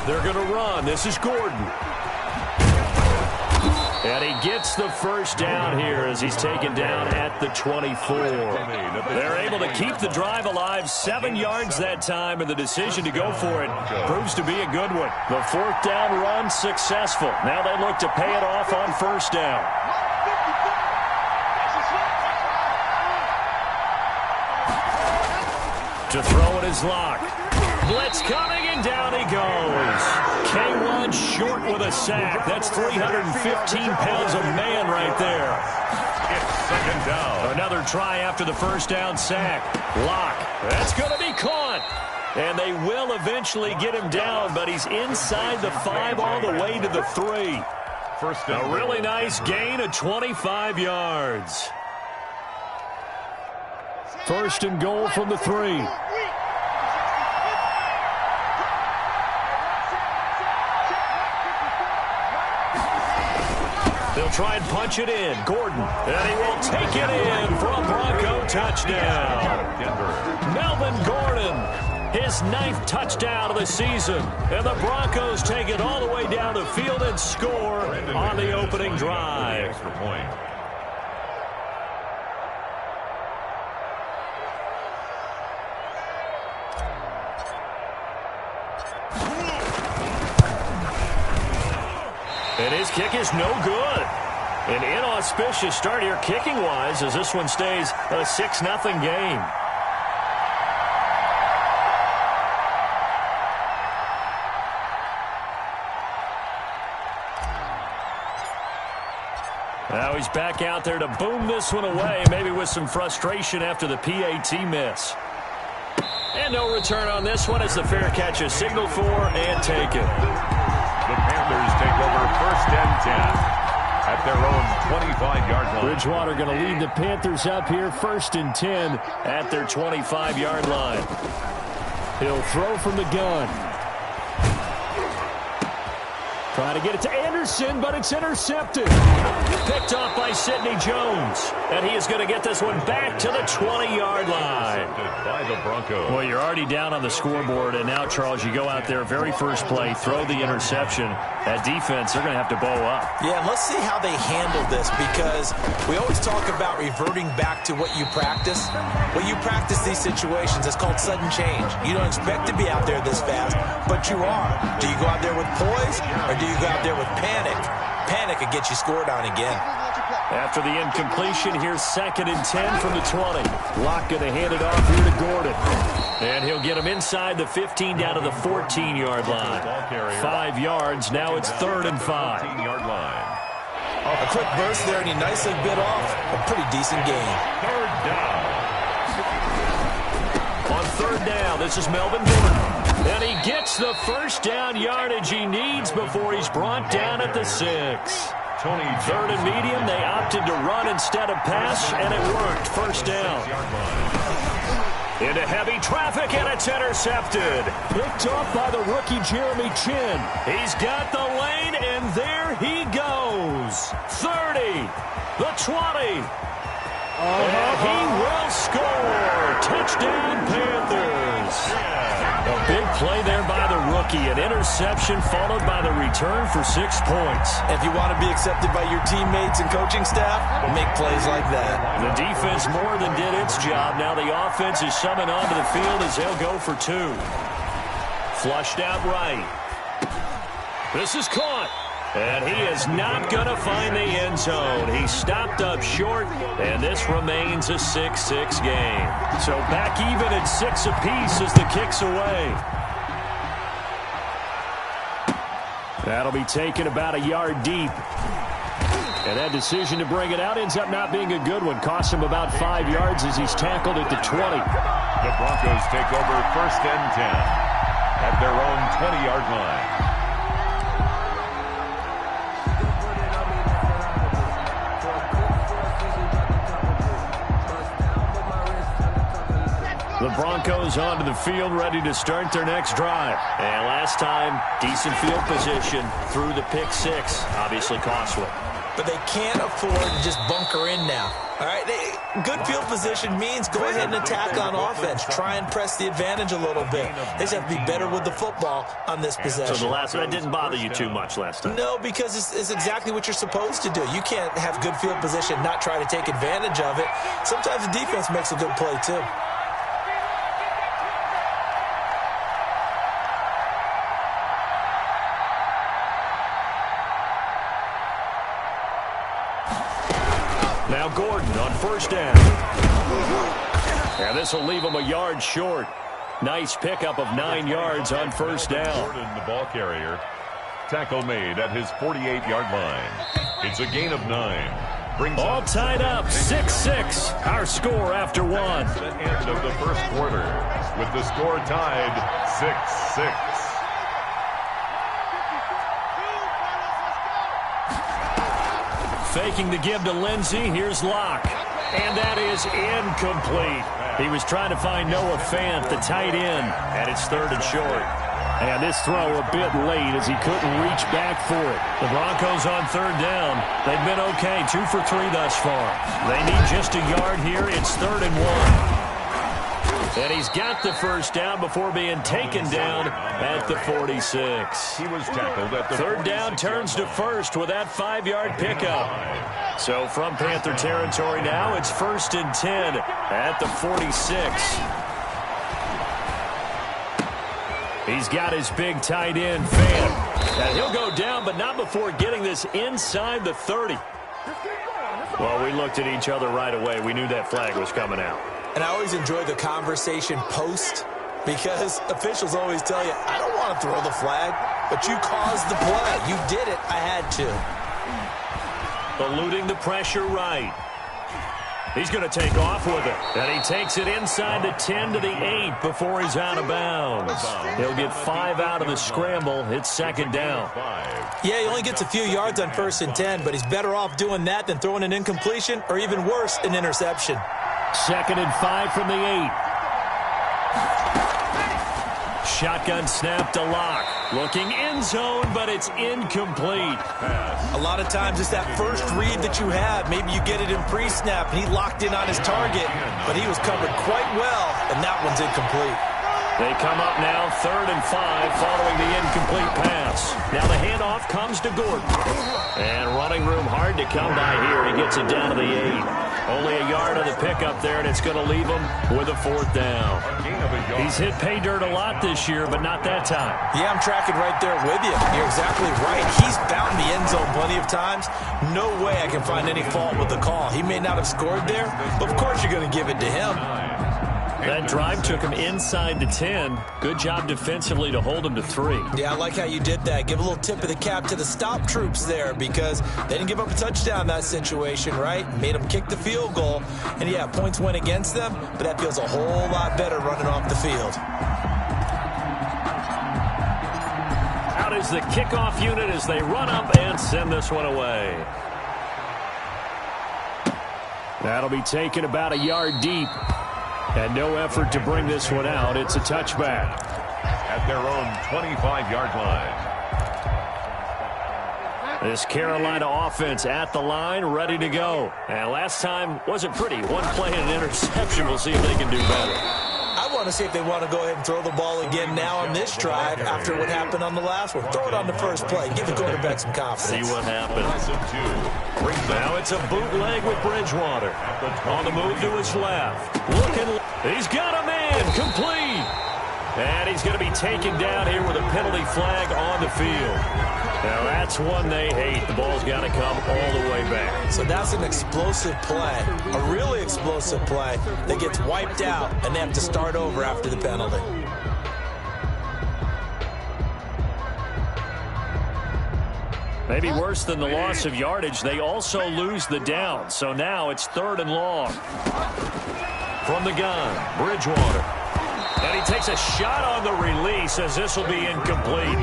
They're going to run. This is Gordon. And he gets the first down here as he's taken down at the 24. They're able to keep the drive alive, 7 yards that time, and the decision to go for it proves to be a good one. The fourth down run successful. Now they look to pay it off on first down. To throw it is Locke. Blitz coming, and down he goes. K1 short with a sack. That's 315 pounds of man right there. It's second down. Another try after the first down sack. Locke. That's going to be caught. And they will eventually get him down, but he's inside the 5 all the way to the 3. A really nice gain of 25 yards. First and goal from the 3. They'll try and punch it in. Gordon, and he will take it in for a Bronco touchdown. Melvin Gordon, his 9th touchdown of the season. And the Broncos take it all the way down the field and score on the opening drive. Extra point. And his kick is no good. An inauspicious start here kicking-wise as this one stays a 6-0 game. Now he's back out there to boom this one away, maybe with some frustration after the PAT miss. And no return on this one as the fair catch is signaled for and taken. The Panthers take over first and 10 at their own 25-yard line. Bridgewater going to lead the Panthers up here, first and 10 at their 25-yard line. He'll throw from the gun. Trying to get it to Anderson, but it's intercepted. Picked off by Sidney Jones. And he is going to get this one back to the 20-yard line. By the Broncos. Well, you're already down on the scoreboard, and now, Charles, you go out there, very first play, throw the interception. That defense, they're going to have to bow up. Yeah, let's see how they handle this, because we always talk about reverting back to what you practice. When you practice these situations, it's called sudden change. You don't expect to be out there this fast, but you are. Do you go out there with poise, or do you go out there with panic? Panic will get you scored on again. After the incompletion, here's second and 10 from the 20. Locke going to hand it off here to Gordon. And he'll get him inside the 15 down to the 14-yard line. 5 yards. Now it's third and 5. 15-yard line. A quick burst there, and he nicely bit off a pretty decent gain. Third down. On third down, this is Melvin Gordon. And he gets the first down yardage he needs before he's brought down at the 6. Third and medium, they opted to run instead of pass, and it worked. First down. Into heavy traffic, and it's intercepted. Picked off by the rookie Jeremy Chin. He's got the lane, and there he goes. 30, the 20. And he will score. Touchdown, Panthers. A big play there by the rookie. An interception followed by the return for 6 points. If you want to be accepted by your teammates and coaching staff, make plays like that. The defense more than did its job. Now the offense is summoned onto the field as they'll go for 2. Flushed out right. This is caught. And he is not going to find the end zone. He stopped up short, and this remains a 6-6 game. So back even at 6 apiece as the kick's away. That'll be taken about a yard deep. And that decision to bring it out ends up not being a good one. Costs him about 5 yards as he's tackled at the 20. The Broncos take over first and 10 at their own 20-yard line. The Broncos onto the field, ready to start their next drive. And last time, decent field position through the pick 6. Obviously costly. But they can't afford to just bunker in now. All right, Good field position means go ahead and attack on offense. Try and press the advantage a little bit. They just have to be better with the football on this possession. So that didn't bother you too much last time? No, because it's exactly what you're supposed to do. You can't have good field position, not try to take advantage of it. Sometimes the defense makes a good play, too. Now Gordon on first down. And this will leave him a yard short. Nice pickup of 9 yards on first down. Gordon, the ball carrier. Tackle made at his 48-yard line. It's a gain of 9. All tied up, 6-6. Our score after one. The end of the first quarter with the score tied 6-6. Faking the give to Lindsey. Here's Locke. And that is incomplete. He was trying to find Noah Fant, the tight end, and it's 3rd and short. And this throw a bit late as he couldn't reach back for it. The Broncos on 3rd down. They've been okay, 2 for 3 thus far. They need just a yard here. It's 3rd and 1. And he's got the first down before being taken down at the 46. He was tackled at the 3rd down turns to first with that 5-yard pickup. So from Panther territory now, it's 1st and 10 at the 46. He's got his big tight end, Fant. And he'll go down, but not before getting this inside the 30. Well, we looked at each other right away. We knew that flag was coming out. And I always enjoy the conversation post because officials always tell you, I don't want to throw the flag, but you caused the play. You did it. I had to. Eluding the pressure right. He's going to take off with it. And he takes it inside the 10 to the 8 before he's out of bounds. He'll get 5 out of the scramble. It's 2nd down. Yeah, he only gets a few yards on 1st and 10, but he's better off doing that than throwing an incompletion or even worse, an interception. 2nd and 5 from the 8. Shotgun snap to Locke. Looking end zone, but it's incomplete. A lot of times it's that first read that you have. Maybe you get it in pre-snap, and he locked in on his target, but he was covered quite well, and that one's incomplete. They come up now 3rd and 5 following the incomplete pass. Now the handoff comes to Gordon. And running room hard to come by here. He gets it down to the 8. Only a yard of the pickup there, and it's going to leave him with a 4th down. He's hit pay dirt a lot this year, but not that time. Yeah, I'm tracking right there with you. You're exactly right. He's found the end zone plenty of times. No way I can find any fault with the call. He may not have scored there, but of course you're going to give it to him. That drive took him inside the 10. Good job defensively to hold him to 3. Yeah, I like how you did that. Give a little tip of the cap to the stop troops there because they didn't give up a touchdown in that situation, right? Made them kick the field goal. And, yeah, points went against them, but that feels a whole lot better running off the field. Out is the kickoff unit as they run up and send this one away. That'll be taken about a yard deep. And no effort to bring this one out. It's a touchback. At their own 25-yard line. This Carolina offense at the line, ready to go. And last time wasn't pretty. One play and an interception. We'll see if they can do better. I want to see if they want to go ahead and throw the ball again now on this drive after what happened on the last one. Throw it on the first play. Give the quarterback some confidence. See what happens. Now it's a bootleg with Bridgewater. On the move to his left. Looking. He's got a man. Complete. And he's going to be taken down here with a penalty flag on the field. Now that's one they hate. The ball's got to come all the way back. So that's an explosive play, a really explosive play that gets wiped out, and they have to start over after the penalty. Maybe worse than the loss of yardage, they also lose the down. So now it's 3rd and long. From the gun, Bridgewater. And he takes a shot on the release as this will be incomplete.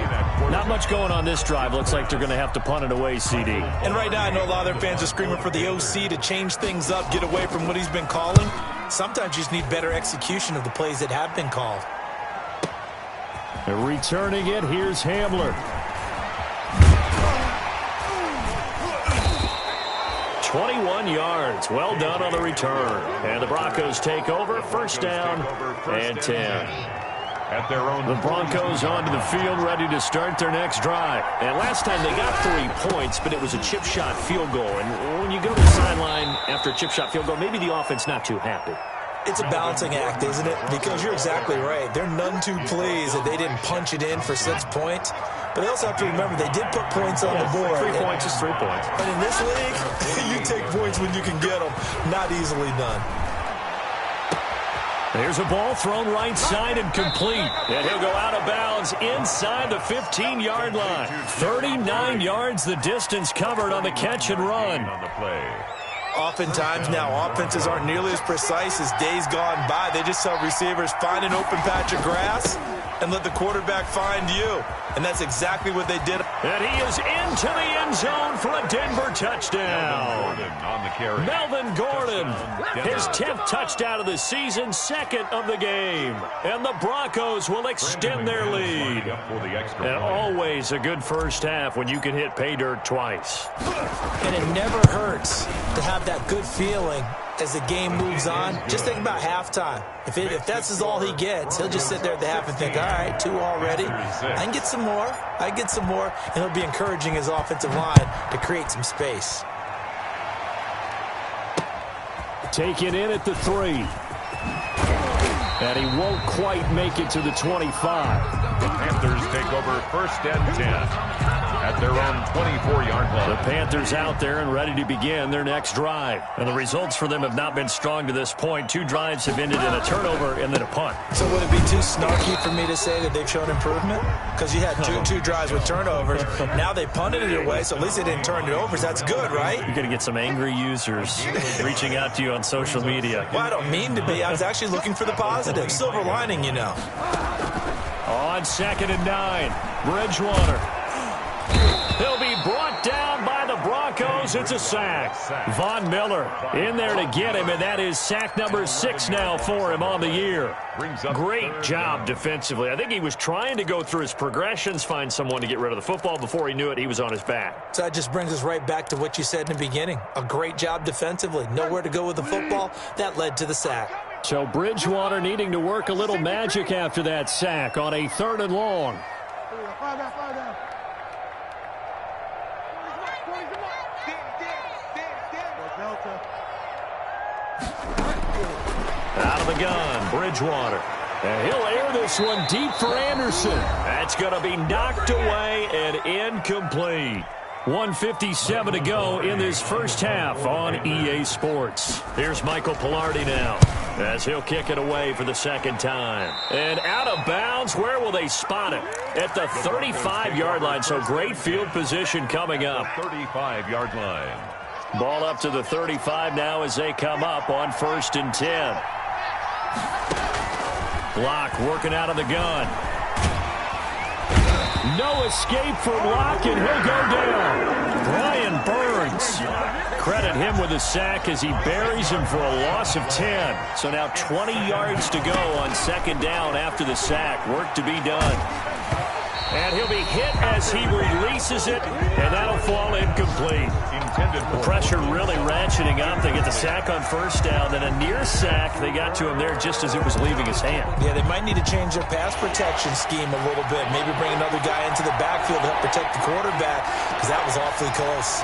Not much going on this drive. Looks like they're going to have to punt it away, CD. And right now I know a lot of their fans are screaming for the OC to change things up, get away from what he's been calling. Sometimes you just need better execution of the plays that have been called. And returning it, here's Hamler. 21 yards. Well done on the return. And the Broncos take over. First down and 10. At their own, the Broncos onto the field, ready to start their next drive. And last time they got 3 points, but it was a chip shot field goal. And when you go to the sideline after a chip shot field goal, maybe the offense not too happy. It's a balancing act, isn't it? Because you're exactly right. They're none too pleased that they didn't punch it in for 6 points. But they also have to remember they did put points on the board. 3 points is 3 points. But in this league, you take points when you can get them. Not easily done. There's a ball thrown right side and complete. And he'll go out of bounds inside the 15-yard line. 39 yards the distance covered on the catch and run. On the play. Oftentimes now, offenses aren't nearly as precise as days gone by. They just tell receivers, find an open patch of grass and let the quarterback find you. And that's exactly what they did. And he is into the end zone for a Denver touchdown. Melvin Gordon, his 10th touchdown of the season, 2nd of the game. And the Broncos will extend their lead. And always a good first half when you can hit pay dirt twice. And it never hurts to have that good feeling as the game moves on. Just think about halftime. If that's all he gets, he'll just sit there at the half and think, all right, 2 already. I can get some more. I get some more. And he'll be encouraging his offensive line to create some space. Taken in at the 3. And he won't quite make it to the 25. The Panthers take over first and 10. At their own 24-yard line. The Panthers out there and ready to begin their next drive. And the results for them have not been strong to this point. 2 drives have ended in a turnover and then a punt. So would it be too snarky for me to say that they've shown improvement? Because you had two drives with turnovers. Now they punted it away, so at least they didn't turn it over. So that's good, right? You're going to get some angry users reaching out to you on social media. Well, I don't mean to be. I was actually looking for the positive. Silver lining, you know. On 2nd and 9, Bridgewater. He'll be brought down by the Broncos. It's a sack. Von Miller in there to get him, and that is sack number 6 now for him on the year. Great job defensively. I think he was trying to go through his progressions, find someone to get rid of the football. Before he knew it, he was on his back. So that just brings us right back to what you said in the beginning. A great job defensively. Nowhere to go with the football. That led to the sack. So Bridgewater needing to work a little magic after that sack on a 3rd and long. Out of the gun, Bridgewater. And he'll air this one deep for Anderson. That's going to be knocked away and incomplete. 1:57 to go in this first half on EA Sports. Here's Michael Pilardi now as he'll kick it away for the 2nd time. And out of bounds, where will they spot it? At the 35-yard line, so great field position coming up. 35-yard line. Ball up to the 35 now as they come up on 1st and 10. Block working out of the gun. No escape from Locke, and he'll go down. Brian Burns. Credit him with a sack as he buries him for a loss of 10. So now 20 yards to go on 2nd down after the sack. Work to be done. And he'll be hit as he releases it, and that'll fall incomplete. The pressure really ratcheting up. They get the sack on 1st down, then a near sack. They got to him there just as it was leaving his hand. Yeah, they might need to change their pass protection scheme a little bit. Maybe bring another guy into the backfield to help protect the quarterback, because that was awfully close.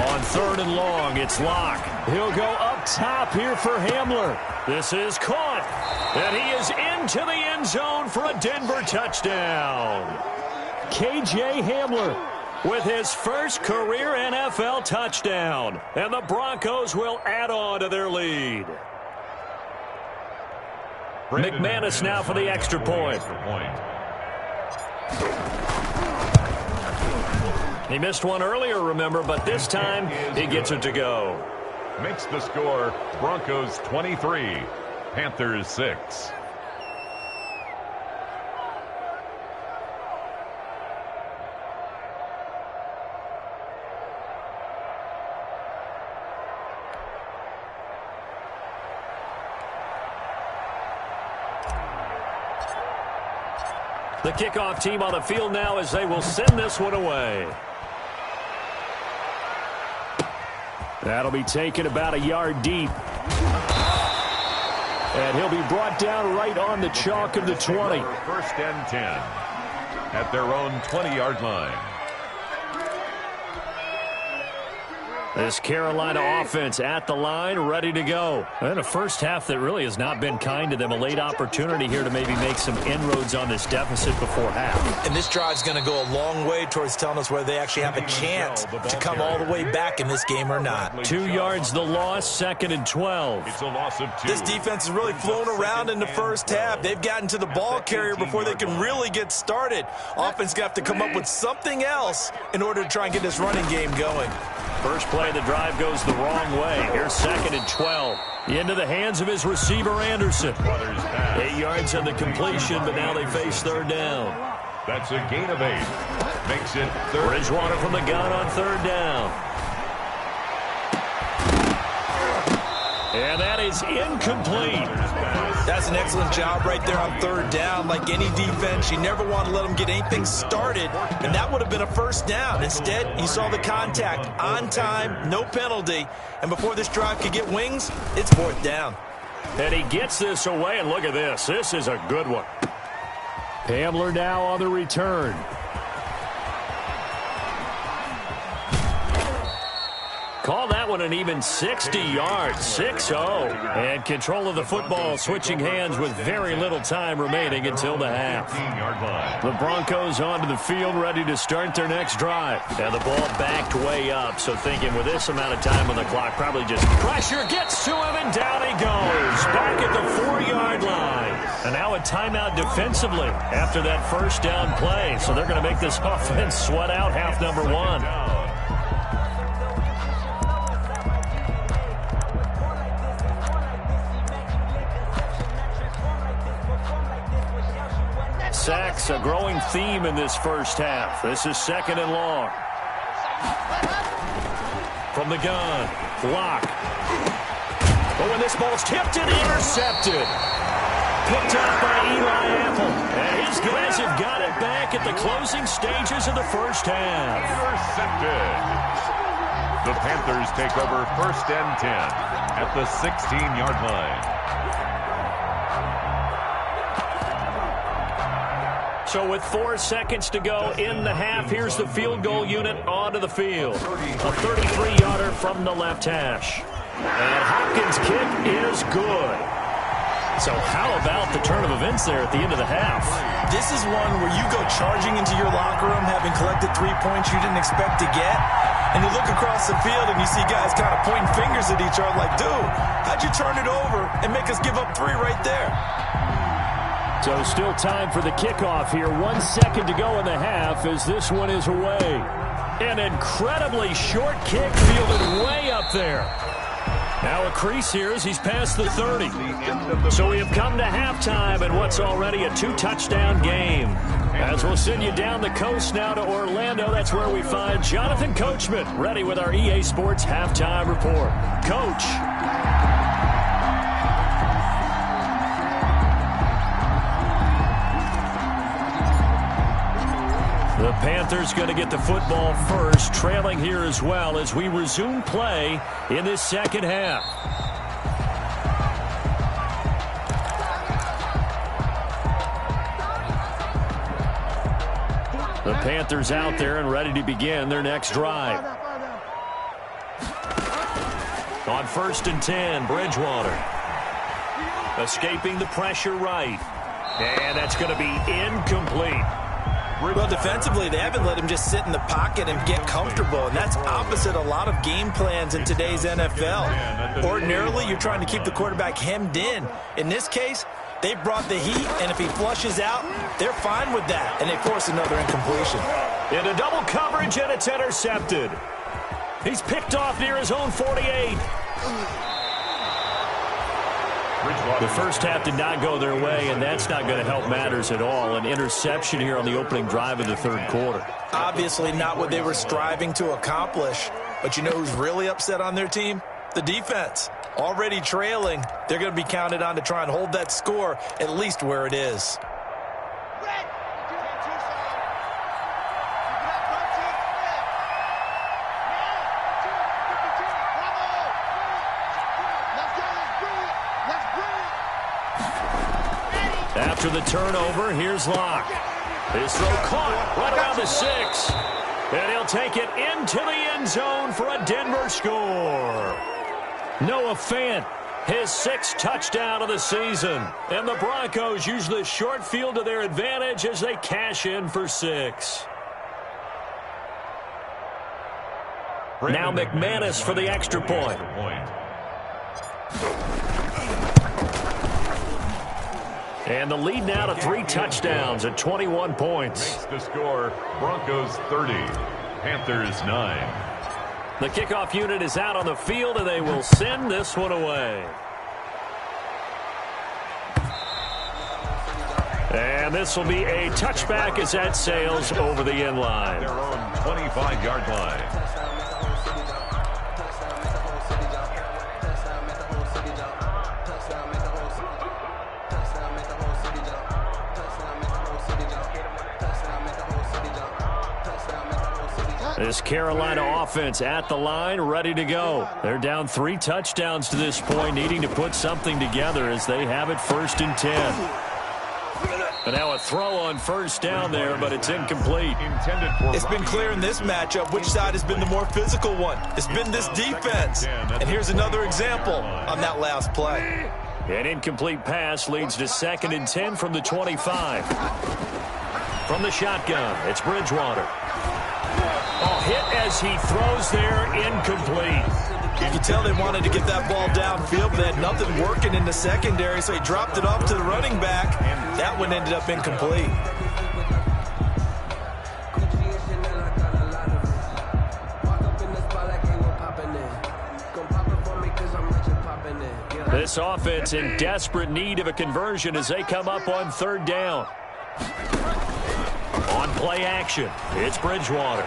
On 3rd and long, it's Locke. He'll go up top here for Hamler. This is caught. And he is into the end zone for a Denver touchdown. K.J. Hamler with his first career NFL touchdown. And the Broncos will add on to their lead. McManus now for the extra point. He missed one earlier, remember, but this time he gets it to go. Makes the score Broncos 23, Panthers 6. The kickoff team on the field now as they will send this one away. That'll be taken about a yard deep. And he'll be brought down right on the chalk of the 20. First and 10 at their own 20-yard line. This Carolina offense at the line, ready to go. And a first half that really has not been kind to them. A late opportunity here to maybe make some inroads on this deficit before half. And this drive's going to go a long way towards telling us whether they actually have a chance to come all the way back in this game or not. 2 yards the loss, 2nd and 12. It's a loss of 2. This defense has really flown around in the first half. They've gotten to the ball carrier before they can really get started. Offense got to come up with something else in order to try and get this running game going. First play of the drive goes the wrong way. Here's 2nd and 12. Into the hands of his receiver, Anderson. 8 yards on the completion, but now they face 3rd down. That's a gain of 8. Makes it 3rd. Bridgewater from the gun on 3rd down. And that is incomplete. That's an excellent job right there on 3rd down. Like any defense, you never want to let them get anything started, and that would have been a first down. Instead, you saw the contact on time, no penalty, and before this drive could get wings, it's 4th down. And he gets this away, and look at this. This is a good one. Hamler now on the return. Call that one an even 60 yards, 6-0. And control of the football switching hands with very little time remaining until the half. The Broncos onto the field ready to start their next drive. And the ball backed way up, so thinking with this amount of time on the clock, probably just pressure gets to him and down he goes. Back at the 4-yard line. And now a timeout defensively after that first down play. So they're going to make this offense sweat out half number 1. Sacks, a growing theme in this first half. This is 2nd and long. From the gun, block. Oh, and this ball's tipped and intercepted. Picked up by Eli Apple. And his guys have got it back at the closing stages of the first half. Intercepted. The Panthers take over 1st and 10 at the 16-yard line. So with 4 seconds to go in the half, here's the field goal unit onto the field. A 33-yarder from the left hash. And Hopkins' kick is good. So how about the turn of events there at the end of the half? This is one where you go charging into your locker room having collected 3 points you didn't expect to get. And you look across the field and you see guys kind of pointing fingers at each other like, dude, how'd you turn it over and make us give up 3 right there? So still time for the kickoff here. 1 second to go in the half as this one is away. An incredibly short kick fielded way up there. Now a crease here as he's past the 30. So we have come to halftime in what's already a 2-touchdown game. As we'll send you down the coast now to Orlando, that's where we find Jonathan Coachman ready with our EA Sports Halftime Report. Coach. The Panthers going to get the football first, trailing here as well as we resume play in this second half. The Panthers out there and ready to begin their next drive. On 1st and 10, Bridgewater. Escaping the pressure right. And that's going to be incomplete. Well, defensively, they haven't let him just sit in the pocket and get comfortable, and that's opposite a lot of game plans in today's NFL. Ordinarily, you're trying to keep the quarterback hemmed in. In this case, they brought the heat, and if he flushes out, they're fine with that, and they force another incompletion. Into double coverage, and it's intercepted. He's picked off near his own 48. The first half did not go their way, and that's not going to help matters at all. An interception here on the opening drive of the 3rd quarter. Obviously not what they were striving to accomplish. But you know who's really upset on their team? The defense. Already trailing. They're going to be counted on to try and hold that score at least where it is. After the turnover, here's Locke. His throw caught right around the 6. And he'll take it into the end zone for a Denver score. Noah Fant, his 6th touchdown of the season. And the Broncos use the short field to their advantage as they cash in for 6. Now McManus for the extra point. And the lead now to 3 touchdowns at 21 points. Makes the score Broncos 30, Panthers 9. The kickoff unit is out on the field, and they will send this one away. And this will be a touchback as that sails over the end line. Their own 25-yard line. This Carolina offense at the line, ready to go. They're down 3 touchdowns to this point, needing to put something together as they have it 1st and 10. And now a throw on 1st down there, but it's incomplete. It's been clear in this matchup which side has been the more physical one. It's been this defense. And here's another example on that last play. An incomplete pass leads to 2nd and 10 from the 25. From the shotgun, it's Bridgewater. Oh, hit as he throws there, incomplete. You can tell they wanted to get that ball downfield, but they had nothing working in the secondary, so he dropped it off to the running back, and that one ended up incomplete. This offense in desperate need of a conversion as they come up on 3rd down. On play action, it's Bridgewater.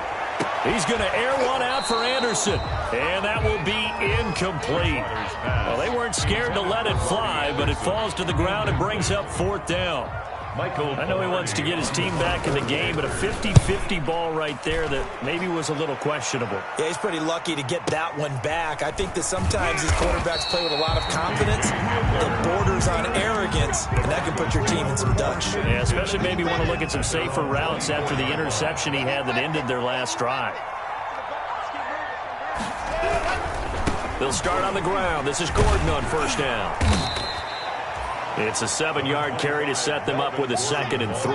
He's going to air one out for Anderson, and that will be incomplete. Well, they weren't scared to let it fly, but it falls to the ground and brings up 4th down. I know he wants to get his team back in the game, but a 50-50 ball right there that maybe was a little questionable. Yeah, he's pretty lucky to get that one back. I think that sometimes these quarterbacks play with a lot of confidence that borders on arrogance, and that can put your team in some Dutch. Yeah, especially maybe want to look at some safer routes after the interception he had that ended their last drive. They'll start on the ground. This is Gordon on 1st down. It's a 7-yard carry to set them up with a 2nd and 3.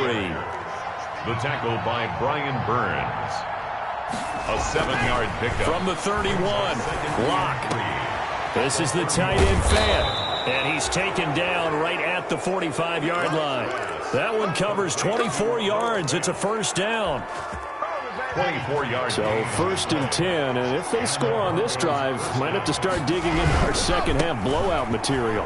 The tackle by Brian Burns. A 7-yard pickup. From the 31, Locke. This is the tight end Fant. And he's taken down right at the 45-yard line. That one covers 24 yards. It's a 1st down. 24 yards. So 1st and 10. And if they score on this drive, might have to start digging in our second-half blowout material.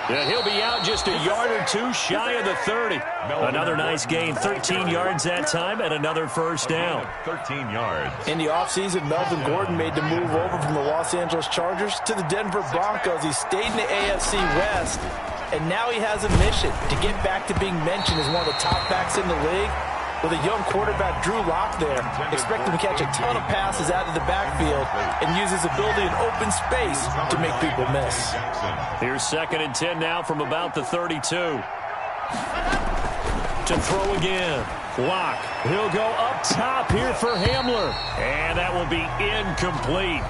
And he'll be out just a yard or 2 shy of the 30. Another nice gain, 13 yards that time, and another 1st down. 13 yards. In the offseason, Melvin Gordon made the move over from the Los Angeles Chargers to the Denver Broncos. He stayed in the AFC West, and now he has a mission to get back to being mentioned as one of the top backs in the league. With a young quarterback, Drew Lock there, expect him to catch a ton of passes out of the backfield and use his ability in open space to make people miss. Here's 2nd and 10 now from about the 32. To throw again. Lock. He'll go up top here for Hamler. And that will be incomplete.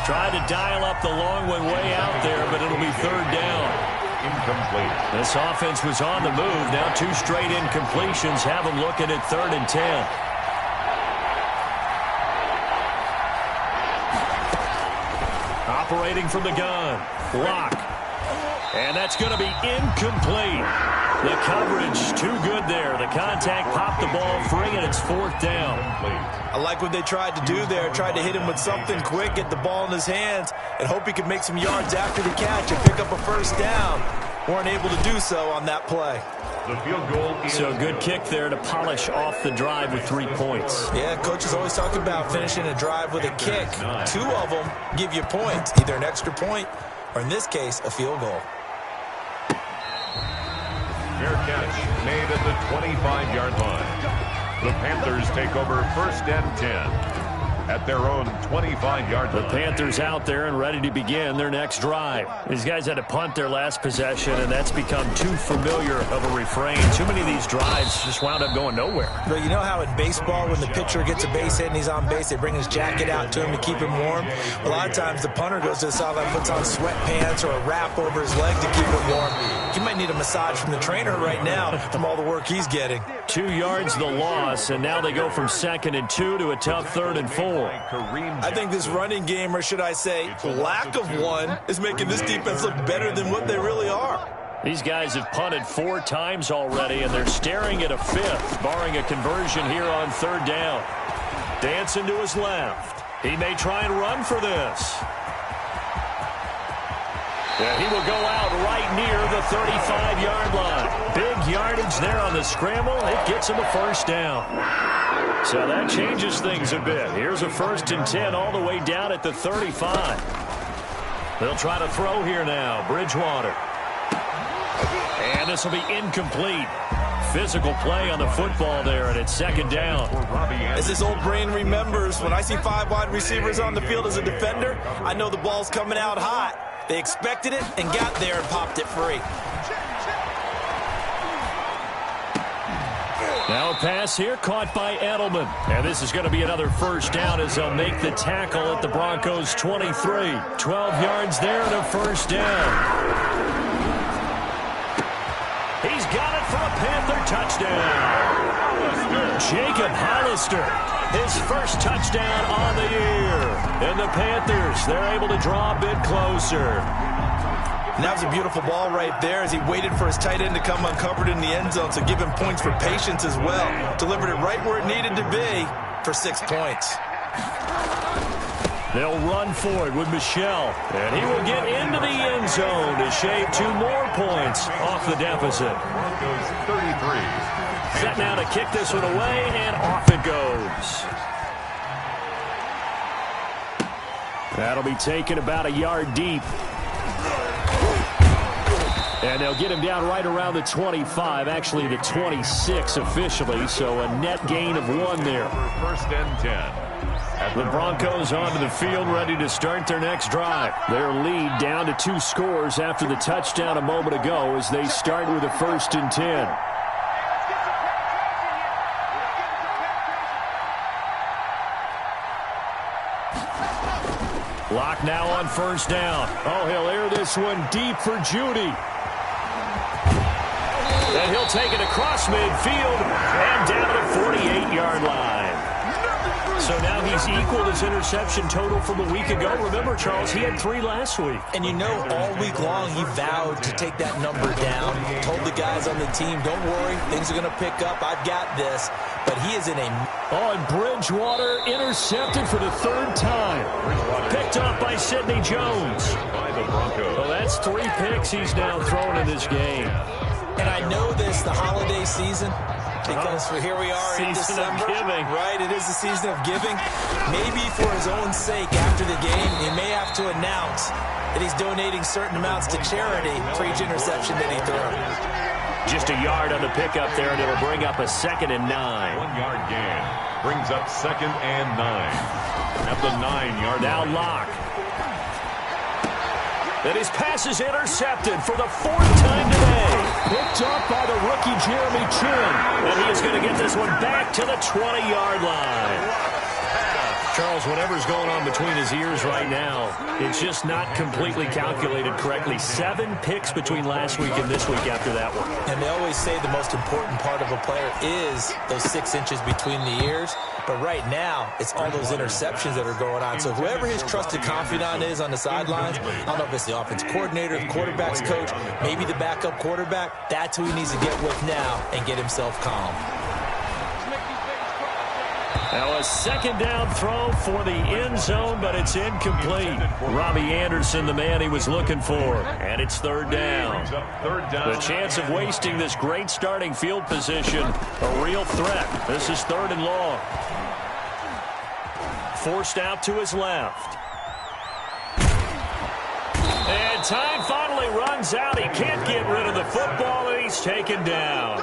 Tried to dial up the long one way out there, but it'll be 3rd down. Incomplete. This offense was on the move. Now 2 straight incompletions have them looking at 3rd and 10. Operating from the gun. Lock. And that's going to be incomplete. The coverage too good there. The contact popped the ball free, and it's 4th down. I like what they tried to do there. Tried to hit him with something quick, get the ball in his hands, and hope he could make some yards after the catch and pick up a 1st down. Weren't able to do so on that play. The field goal is so good kick there to polish off the drive with 3 points. Yeah, coaches always talk about finishing a drive with a kick. 2 of them give you points, either an extra point or, in this case, a field goal. Fair catch made at the 25-yard line. The Panthers take over 1st and 10. at their own 25-yard line. The Panthers out there and ready to begin their next drive. These guys had to punt their last possession, and that's become too familiar of a refrain. Too many of these drives just wound up going nowhere. But you know how in baseball, when the pitcher gets a base hit and he's on base, they bring his jacket out to him to keep him warm? A lot of times the punter goes to the sideline, puts on sweatpants or a wrap over his leg to keep him warm. He might need a massage from the trainer right now from all the work he's getting. 2 yards the loss, and now they go from 2nd and 2 to a tough 3rd and 4. I think this running game, or should I say lack of one, is making this defense look better than what they really are. These guys have punted 4 times already, and they're staring at a 5th, barring a conversion here on 3rd down. Dancing to his left. He may try and run for this. And he will go out right near the 35-yard line. Big yardage there on the scramble. It gets him a 1st down. So that changes things a bit. Here's a 1st and 10 all the way down at the 35. They'll try to throw here now. Bridgewater. And this will be incomplete. Physical play on the football there, and it's 2nd down. As this old brain remembers, when I see 5 wide receivers on the field as a defender, I know the ball's coming out hot. They expected it and got there and popped it free. Now a pass here caught by Edelman. And this is going to be another 1st down as they'll make the tackle at the Broncos' 23. 12 yards there and a 1st down. He's got it for a Panther touchdown. Jacob Hollister, his 1st touchdown on the year. And the Panthers, they're able to draw a bit closer. And that was a beautiful ball right there as he waited for his tight end to come uncovered in the end zone, so give him points for patience as well. Delivered it right where it needed to be for 6 points. They'll run for it with Michel, and he will get into the end zone to shave 2 more points off the deficit. Broncos 33. Set now to kick this one away, and off it goes. That'll be taken about a yard deep. And they'll get him down right around the 25, actually the 26 officially, so a net gain of 1 there. 1st and 10. The Broncos onto the field, ready to start their next drive. Their lead down to 2 scores after the touchdown a moment ago as they start with a 1st and 10. Lock now on 1st down. Oh, he'll air this one deep for Judy. And he'll take it across midfield and down to the 48-yard line. So now he's equaled his interception total from a week ago. Remember, Charles, he had 3 last week. And you know, all week long he vowed to take that number down. Told the guys on the team, don't worry, things are going to pick up. I've got this. But he is in a... Oh, and Bridgewater intercepted for the 3rd time. Picked up by Sidney Jones. By the Broncos. Well, that's 3 picks he's now thrown in this game. And I know this, the holiday season, because here we are in December. Season of giving. Right, it is the season of giving. Maybe for his own sake, after the game, he may have to announce that he's donating certain amounts to charity for each interception that he throws. Just a yard on the pickup there, and it'll bring up a 2nd and 9. 1-yard gain brings up 2nd and 9. At the 9-yard now line. Lock. And his pass is intercepted for the 4th time today. Picked up by the rookie Jeremy Chin. And he is going to get this one back to the 20-yard line. Charles, whatever's going on between his ears right now, it's just not completely calculated correctly. 7 picks between last week and this week after that one. And they always say the most important part of a player is those 6 inches between the ears. But right now, it's all those interceptions that are going on. So whoever his trusted confidant is on the sidelines, I don't know if it's the offense coordinator, the quarterback's coach, maybe the backup quarterback, that's who he needs to get with now and get himself calm. Now a 2nd down throw for the end zone, but it's incomplete. Robbie Anderson, the man he was looking for. And it's 3rd down. The chance of wasting this great starting field position, a real threat. This is 3rd and long. Forced out to his left. And time finally runs out. He can't get rid of the football, and he's taken down.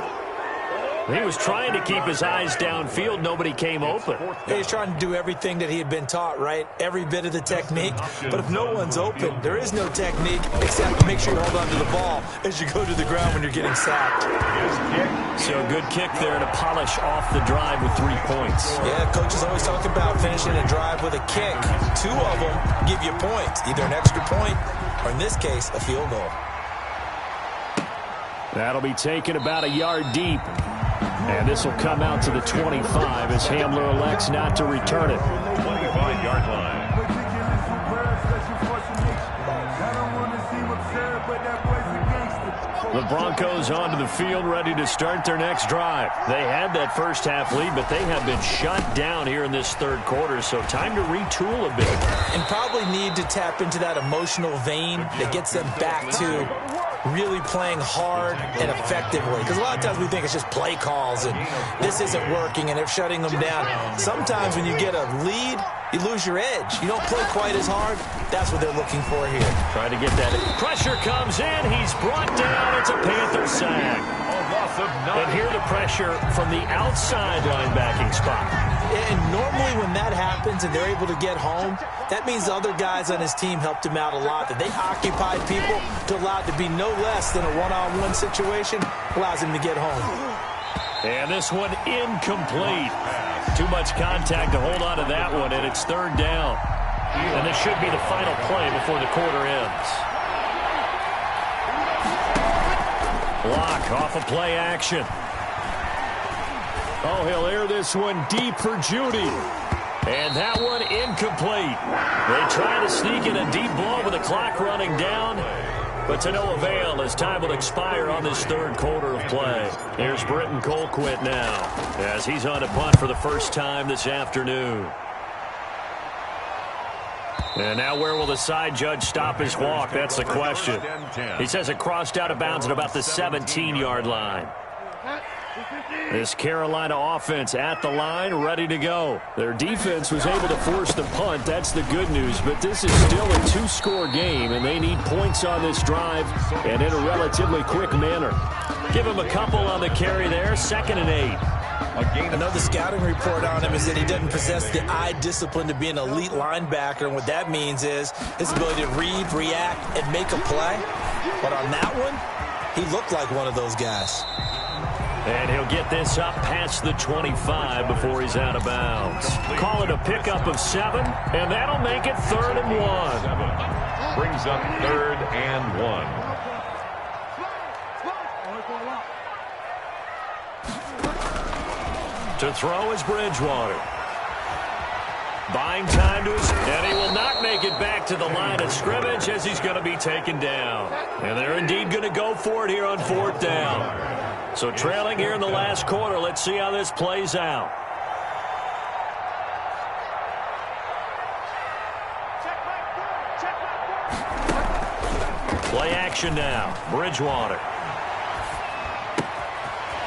He was trying to keep his eyes downfield. Nobody came open. He's trying to do everything that he had been taught, right? Every bit of the technique. But if no one's open, there is no technique except to make sure you hold on to the ball as you go to the ground when you're getting sacked. So a good kick there to polish off the drive with 3 points. Yeah, coaches always talk about finishing a drive with a kick. 2 of them give you points, either an extra point or, in this case, a field goal. That'll be taken about a yard deep. And this will come out to the 25 as Hamler elects not to return it. 25-yard line. The Broncos onto the field ready to start their next drive. They had that first half lead, but they have been shut down here in this third quarter, so time to retool a bit. And probably need to tap into that emotional vein that gets them back to really playing hard and effectively. Because a lot of times we think it's just play calls and this isn't working and they're shutting them down. Sometimes when you get a lead, you lose your edge. You don't play quite as hard. That's what they're looking for here. Trying to get that. Pressure comes in. He's brought down. It's a Panther sack. And here the pressure from the outside linebacking spot. And normally when that happens and they're able to get home, that means the other guys on his team helped him out a lot. That they occupied people to allow it to be no less than a one-on-one situation, allows him to get home. And this one incomplete. Too much contact to hold on to that one, and it's third down. And this should be the final play before the quarter ends. Block off of play action. Oh, he'll air this one deep for Judy. And that one incomplete. They try to sneak in a deep ball with the clock running down, but to no avail as time will expire on this third quarter of play. Here's Britton Colquitt now as he's on to punt for the first time this afternoon. And now where will the side judge stop his walk? That's the question. He says it crossed out of bounds at about the 17-yard line. This Carolina offense at the line, ready to go. Their defense was able to force the punt. That's the good news. But this is still a 2-score game, and they need points on this drive and in a relatively quick manner. Give him a couple on the carry there. 2nd and 8. I know the scouting report on him is that he doesn't possess the eye discipline to be an elite linebacker, and what that means is his ability to read, react, and make a play. But on that one, he looked like one of those guys. And he'll get this up past the 25 before he's out of bounds. Call it a pickup of 7, and that'll make it 3rd and 1. Brings up 3rd and 1. To throw is Bridgewater. Buying time to his, and he will not make it back to the line of scrimmage as he's going to be taken down. And they're indeed going to go for it here on 4th down. So trailing here in the last quarter, let's see how this plays out. Play action now. Bridgewater.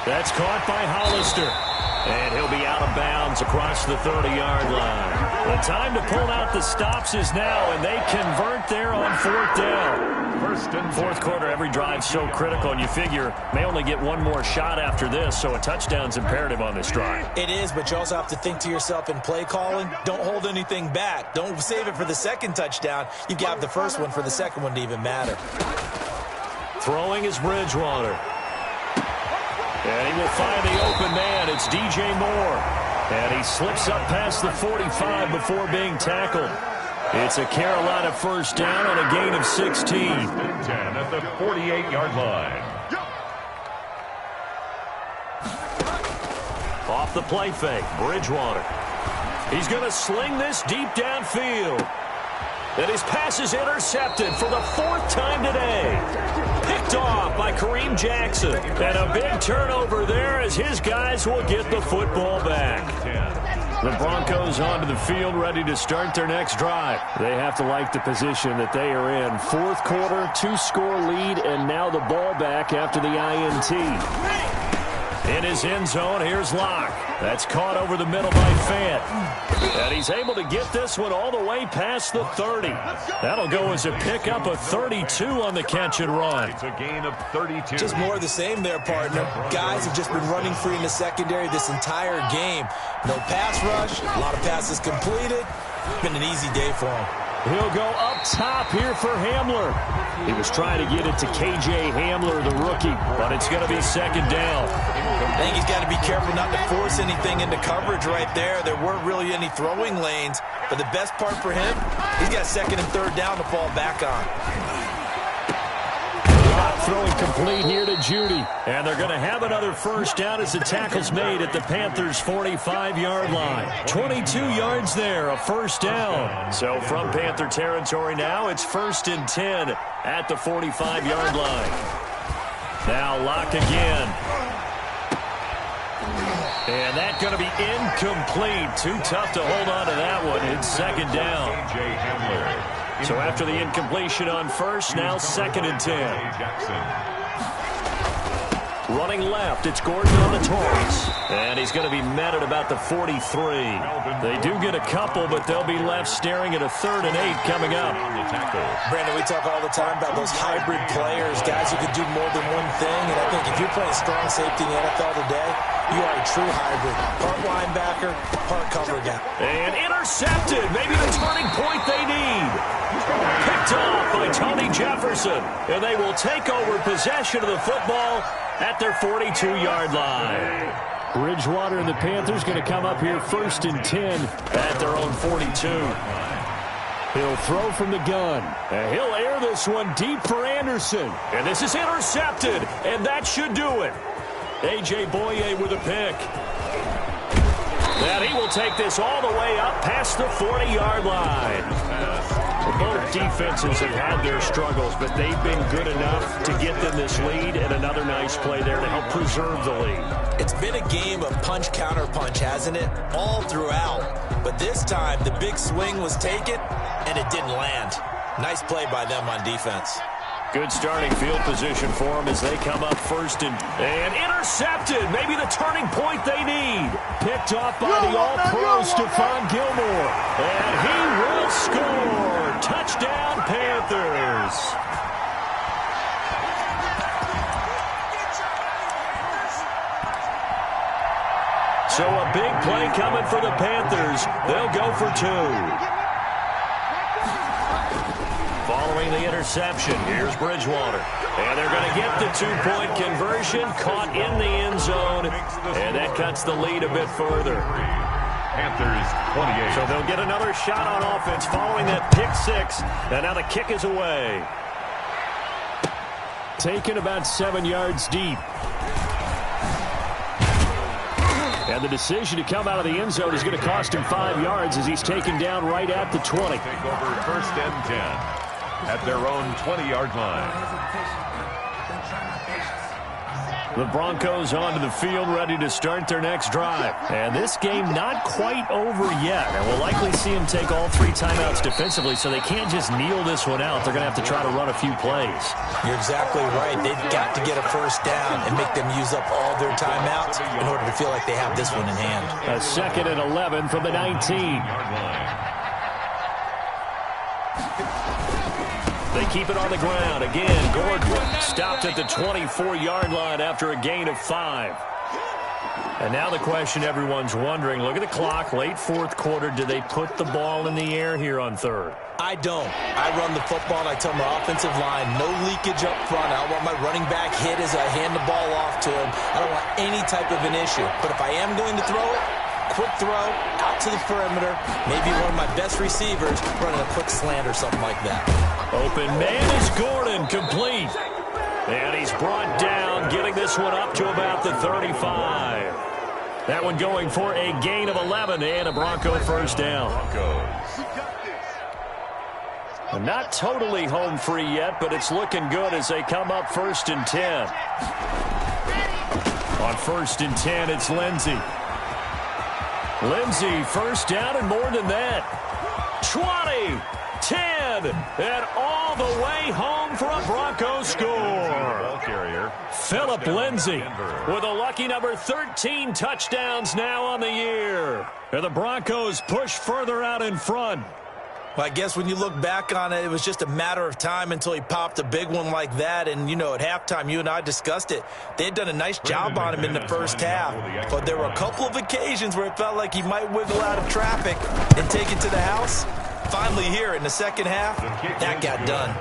That's caught by Hollister. And he'll be out of bounds across the 30-yard line. The time to pull out the stops is now, and they convert there on 4th down. Fourth quarter, every drive so critical, and you figure may only get one more shot after this, so a touchdown's imperative on this drive. It is, but you also have to think to yourself in play calling, don't hold anything back. Don't save it for the second touchdown. You've got the first one for the second one to even matter. Throwing is Bridgewater. And he will find the open man. It's DJ Moore. And he slips up past the 45 before being tackled. It's a Carolina first down on a gain of 16. 10 at the 48-yard line. Off the play fake, Bridgewater. He's going to sling this deep downfield. And his pass is intercepted for the 4th time today. Picked off by Kareem Jackson. And a big turnover there as his guys will get the football back. The Broncos onto the field ready to start their next drive. They have to like the position that they are in. 4th quarter, 2-score lead, and now the ball back after the INT. In his end zone, here's Locke. That's caught over the middle by Fant. And he's able to get this one all the way past the 30. That'll go as a pickup of 32 on the catch and run. It's a gain of 32. Just more of the same there, partner. Guys have just been running free in the secondary this entire game. No pass rush, a lot of passes completed. Been an easy day for him. He'll go up top here for Hamler. He was trying to get it to K.J. Hamler, the rookie, but it's going to be second down. I think he's got to be careful not to force anything into coverage right there. There weren't really any throwing lanes, but the best part for him, he's got second and third down to fall back on. Throwing complete here to Judy. And they're going to have another first down as the tackle's made at the Panthers' 45-yard line. 22 yards there, a first down. So from Panther territory now, it's 1st and 10 at the 45-yard line. Now Locke again. And that's going to be incomplete. Too tough to hold on to that one. It's second down. K.J. Hamler. So after the incompletion on first, now 2nd and 10. Running left, it's Gordon on the toss. And he's going to be met at about the 43. They do get a couple, but they'll be left staring at a 3rd and 8 coming up. Brandon, we talk all the time about those hybrid players, guys who can do more than one thing. And I think if you're playing strong safety in the NFL today, you are a true hybrid. Part linebacker, part cover guy. And intercepted. Maybe the turning point they need. Picked off by Tony Jefferson. And they will take over possession of the football at their 42-yard line. Bridgewater and the Panthers going to come up here 1st and 10 at their own 42. He'll throw from the gun. And he'll air this one deep for Anderson. And this is intercepted. And that should do it. A.J. Boye with a pick. And he will take this all the way up past the 40-yard line. Both defenses have had their struggles, but they've been good enough to get them this lead, and another nice play there to help preserve the lead. It's been a game of punch-counter-punch, hasn't it? All throughout. But this time, the big swing was taken, and it didn't land. Nice play by them on defense. Good starting field position for them as they come up 1st and intercepted. Maybe the turning point they need. Picked off by the all-pro Stephon Gilmore. And he will score. Touchdown, Panthers. So a big play coming for the Panthers. They'll go for 2. Following the interception, here's Bridgewater. And they're going to get the 2-point conversion, caught in the end zone, and that cuts the lead a bit further. Panthers 28. So they'll get another shot on offense following that pick 6, and now the kick is away. Taken about 7 yards deep. And the decision to come out of the end zone is going to cost him 5 yards as he's taken down right at the 20. Take over 1st and 10 at their own 20-yard line. The Broncos onto the field, ready to start their next drive. And this game not quite over yet. And we'll likely see them take all 3 timeouts defensively, so they can't just kneel this one out. They're going to have to try to run a few plays. You're exactly right. They've got to get a first down and make them use up all their timeouts in order to feel like they have this one in hand. A 2nd and 11 from the 19. They keep it on the ground. Again, Gordon stopped at the 24-yard line after a gain of 5. And now the question everyone's wondering, look at the clock, late 4th quarter. Do they put the ball in the air here on 3rd? I don't. I run the football, and I tell my offensive line, no leakage up front. I don't want my running back hit as I hand the ball off to him. I don't want any type of an issue. But if I am going to throw it, quick throw, out to the perimeter, maybe one of my best receivers running a quick slant or something like that. Open man is Gordon, complete. And he's brought down, getting this one up to about the 35. That one going for a gain of 11 and a Bronco first down. Not totally home free yet, but it's looking good as they come up 1st and 10. On 1st and 10, it's Lindsey. Lindsey, first down and more than that. 20. 10, and all the way home for a Broncos score. Phillip Lindsay with a lucky number 13 touchdowns now on the year. And the Broncos push further out in front. Well, I guess when you look back on it, it was just a matter of time until he popped a big one like that. And, you know, at halftime, you and I discussed it. They had done a nice job on him in the first half. But there were a couple of occasions where it felt like he might wiggle out of traffic and take it to the house. Finally here in the second half, that got done.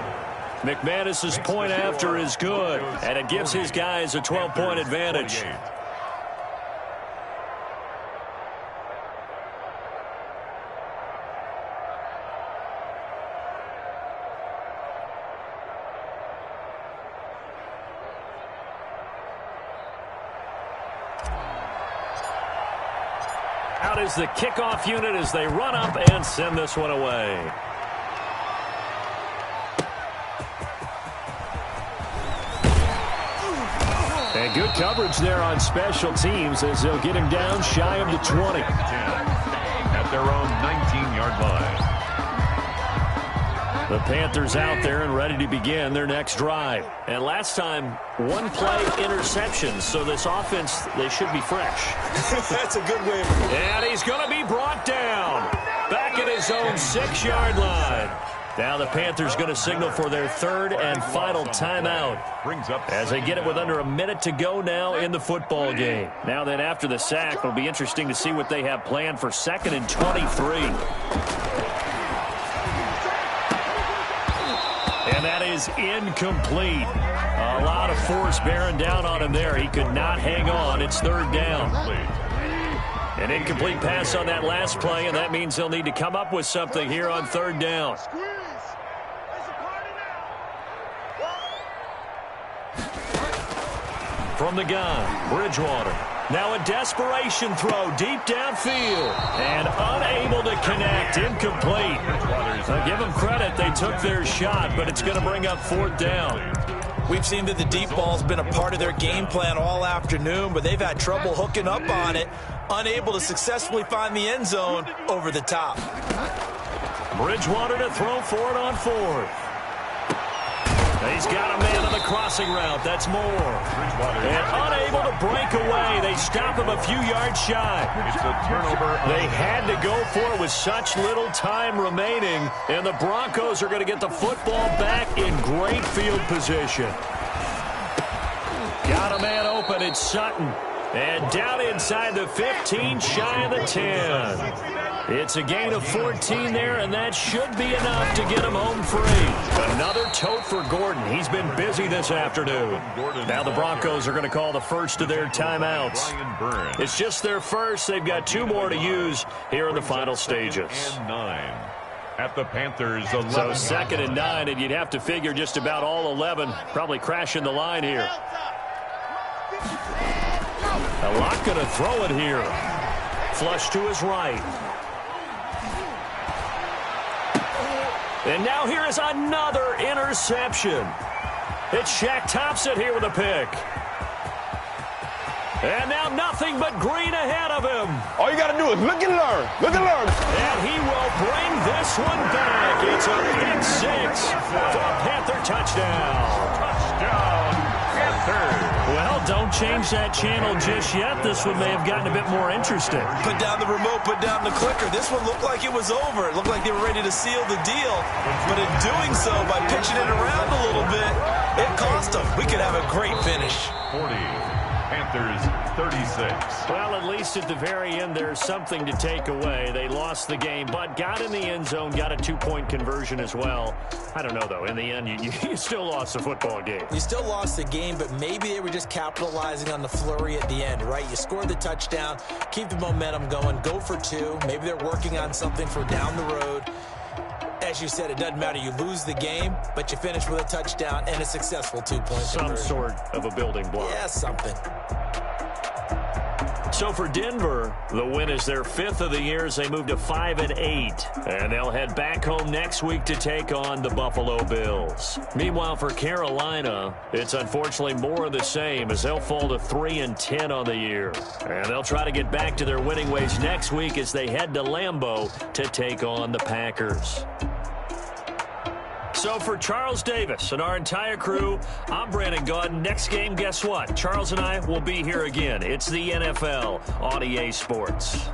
McManus's point after is good, and it gives his guys a 12-point advantage. Out is the kickoff unit as they run up and send this one away. And good coverage there on special teams as they'll get him down shy of the 20. At their own 19-yard line. The Panthers out there and ready to begin their next drive. And last time, one play interception, so this offense, they should be fresh. That's a good way. And he's going to be brought down back at his own 6-yard line. Now the Panthers going to signal for their third and final timeout as they get it with under a minute to go now in the football game. Now then after the sack, it'll be interesting to see what they have planned for 2nd and 23. And that is incomplete. A lot of force bearing down on him there. He could not hang on. It's 3rd down. An incomplete pass on that last play, and that means they'll need to come up with something here on 3rd down. From the gun, Bridgewater. Now a desperation throw deep downfield. And unable to connect. Incomplete. Now give them credit. They took their shot, but it's going to bring up 4th down. We've seen that the deep ball's been a part of their game plan all afternoon, but they've had trouble hooking up on it. Unable to successfully find the end zone over the top. Bridgewater to throw for it on 4th. He's got a man on the crossing route. That's Moore. And unable to break away. They stop him a few yards shy. It's a turnover. They had to go for it with such little time remaining. And the Broncos are going to get the football back in great field position. Got a man open. It's Sutton. And down inside the 15, shy of the 10. It's a gain of 14 there, and that should be enough to get him home free. Another tote for Gordon. He's been busy this afternoon. Now the Broncos are going to call the first of their timeouts. It's just their first. They've got 2 more to use here in the final stages. At the Panthers 11. So 2nd and 9, and you'd have to figure just about all 11 probably crashing the line here. A lot going to throw it here. Flush to his right. And now here is another interception. It's Shaq Thompson here with a pick. And now nothing but green ahead of him. All you got to do is look and learn. Look and learn. And he will bring this one back. It's a pick 6 for a Panther touchdown. Touchdown, Panthers. Well, don't change that channel just yet. This one may have gotten a bit more interesting. Put down the remote, put down the clicker. This one looked like it was over. It looked like they were ready to seal the deal. But in doing so, by pitching it around a little bit, it cost them. We could have a great finish. 40. Panthers 36. Well, at least at the very end, there's something to take away. They lost the game, but got in the end zone, got a 2-point conversion as well. I don't know, though. In the end, you still lost the football game. You still lost the game, but maybe they were just capitalizing on the flurry at the end, right? You scored the touchdown, keep the momentum going, go for 2. Maybe they're working on something for down the road. As you said, it doesn't matter. You lose the game, but you finish with a touchdown and a successful 2-point conversion. Some sort of a building block. Yeah, something. So for Denver, the win is their 5th of the year as they move to 5-8. And they'll head back home next week to take on the Buffalo Bills. Meanwhile, for Carolina, it's unfortunately more of the same as they'll fall to 3-10 on the year. And they'll try to get back to their winning ways next week as they head to Lambeau to take on the Packers. So for Charles Davis and our entire crew, I'm Brandon Gaudin. Next game, guess what? Charles and I will be here again. It's the NFL on EA Sports.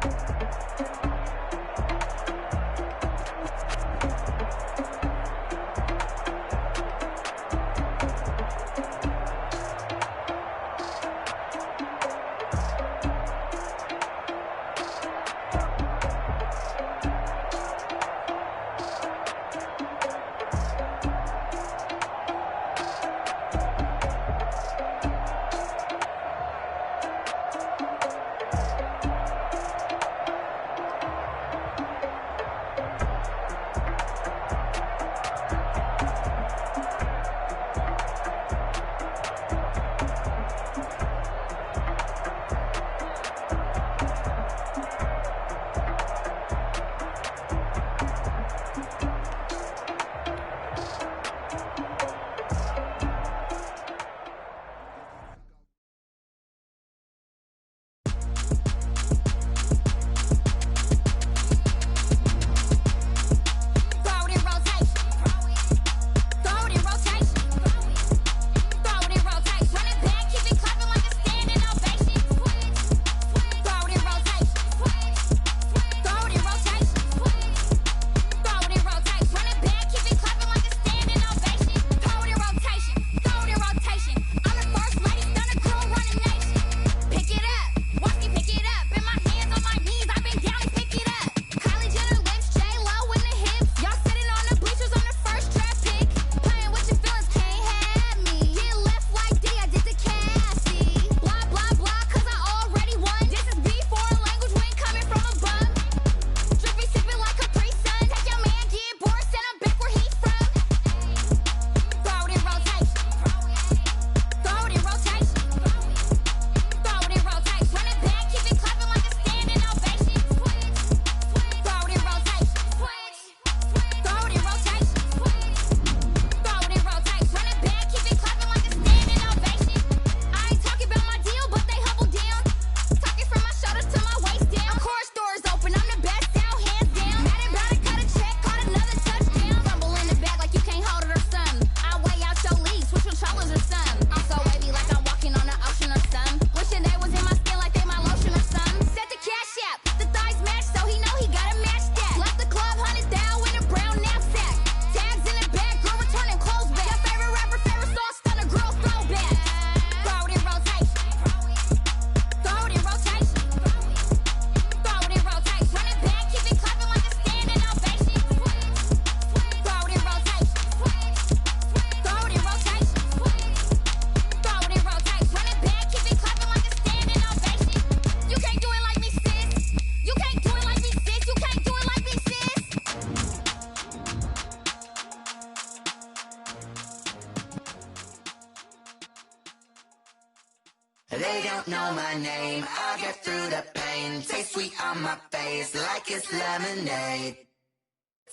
They don't know my name, I get through the pain. Taste sweet on my face like it's lemonade.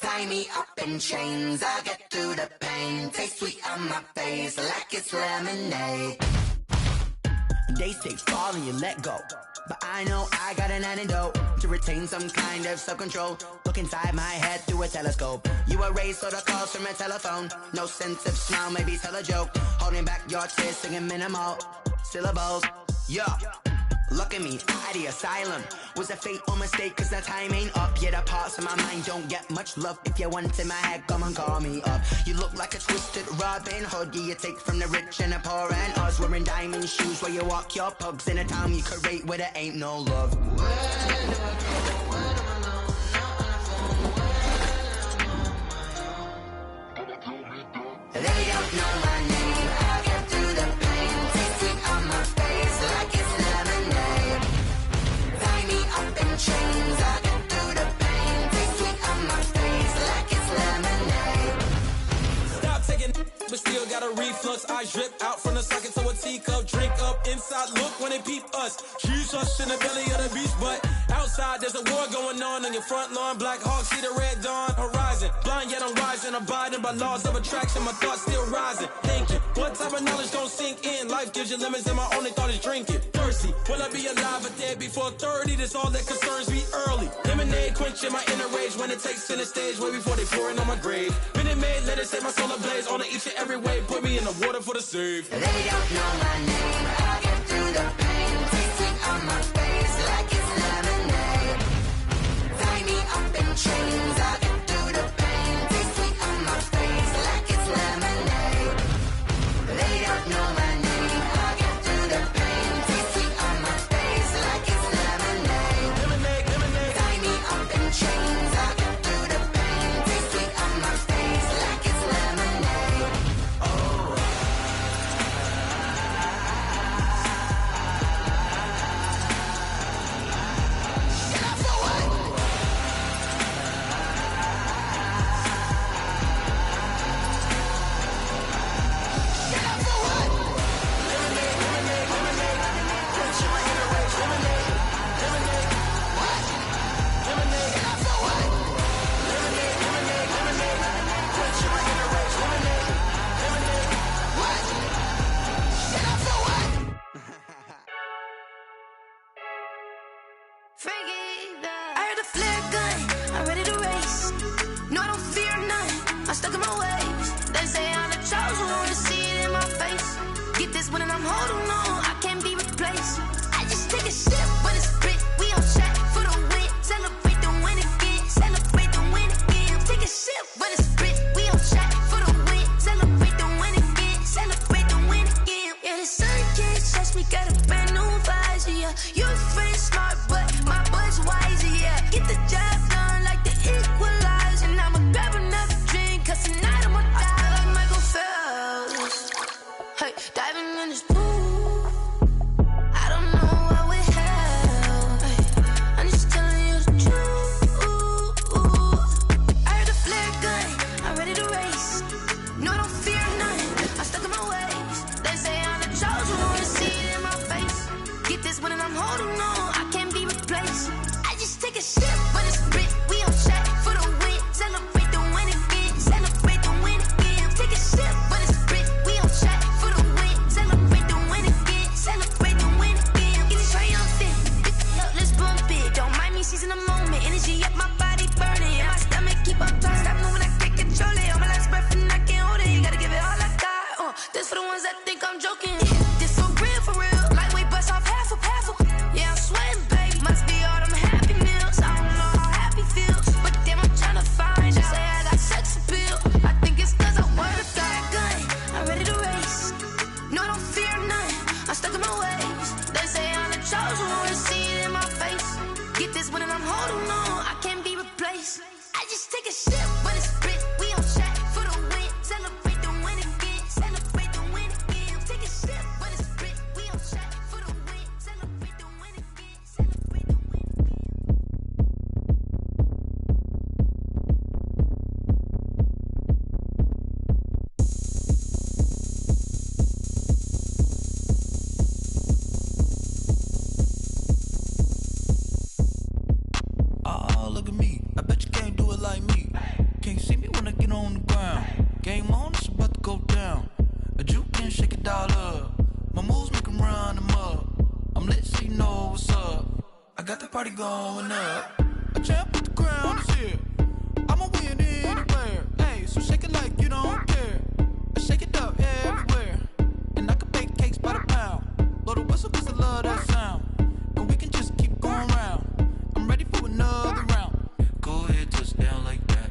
Tie me up in chains, I get through the pain. Taste sweet on my face like it's lemonade. They say fall and you let go, but I know I got an antidote to retain some kind of self-control. Look inside my head through a telescope. You erase all the calls from a telephone. No sense of smile, maybe tell a joke. Holding back your tears, singing minimal syllables. Yeah, look at me, out the asylum. Was a fate or mistake, cause the time ain't up. Yet the parts of my mind don't get much love. If you want in my head, come and call me up. You look like a twisted Robin Hood. Yeah, you take from the rich and the poor and us. Wearing diamond shoes while you walk your pugs in a town you create where there ain't no love. They don't know my name, I get through the pain. Taste sweet on my face like it's lemonade. Tie me up in chains, I get through the pain. Taste sweet on my face like it's lemonade. Stop taking, but still got a reflux. I drip out from the socket to a teacup. Drink up inside, look when it peep us. Choose us in the belly of the beast, but outside there's a war going on your front lawn. Black Hawk, see the red dawn horizon. Blind yet I'm rising, abiding by laws of attraction. My thoughts still rising, thinking, what type of knowledge don't sink in? Life gives you limits and my only thought is drinking. Thirsty, will I be alive or dead before 30? That's all that concerns me early. Lemonade quenching my inner rage when it takes center stage way before they pouring on my grave. Minute Maid, let it set my soul ablaze on each and every way. Put me in the water for the save. They don't know my name. I get through the pain. Taste sweet on my face like it's lemonade. Tie me up in chains. I get through the pain. Taste sweet on my face like it's lemonade. They don't know my name. I get through the pain. Taste sweet on my face like it's lemonade. Lemonade, lemonade. Tie me up in chains. I get through the pain. Taste sweet on my face like it's lemonade. I heard a flare gun, I'm ready to race. No, I don't fear none, I'm stuck in my ways. They say I'm the chosen one, to see it in my face. Get this one and I'm holding on, I can't be replaced. I just take a sip when it's split, we on track for the win. Celebrate the win again, celebrate the win again. Take a sip when it's split, we on track for the win. Celebrate the win again, celebrate the win again. Yeah, the sun can't touch me, got a brand new visor, yeah. You're friend smart, but my bud's wiser, yeah. Get the job done like the equalizer. And I'ma grab another drink, cause tonight I'ma die like Michael Phelps. Hey, diving in this pool, I don't know what would help. Hey, I'm just telling you the truth. I heard a flare gun, I'm ready to race. No, I don't fear none, I'm stuck in my ways. They say I'm the chosen one, to see it in my face. Get this one and I'm holding on, I can't be replaced. I just take a sip when it's split, we on track for the win. Celebrate the win again, celebrate the win again. Take a sip when it's split, we on track for the win. Celebrate the win again, celebrate the win again. Get it triumphant, let's bump it. Don't mind me seizing the moment, energy up my body burning. And my stomach keep up tight, stop moving, I can't control it. On my last breath and I can't hold it, you gotta give it all I got. This for the ones that think I'm joking. This for real, lightweight bust off half a. Yeah, I'm sweating, baby, must be all them happy meals. I don't know how happy feels, but damn, I'm tryna find out. Say I got sex appeal, I think it's cause I work out. Gun, I'm ready to race. No, I don't fear none, I'm stuck in my ways. They say I'm the chosen one, to see it in my face. Get this one and I'm holding on, I can't be replaced. I just take a sip when it's split, we on track for the win. Celebrate the win again, celebrate the win again. Take a sip when it's split, we on track for the win. Celebrate the win again, celebrate the win again. Oh, look at me. I bet you can't do it like me. Can't see me when I get on the ground. Game on, it's about to go down. A juke can shake it all up. My moves make 'em run them up. I'm lit so you know what's up. I got the party going up. A champ with the crown is here. I'ma win anywhere. Hey, so shake it like you don't care. I shake it up everywhere. And I can bake cakes by the pound. Blow the whistle cause I love that sound. And we can just keep going round. I'm ready for another round. Go ahead, touch down like that.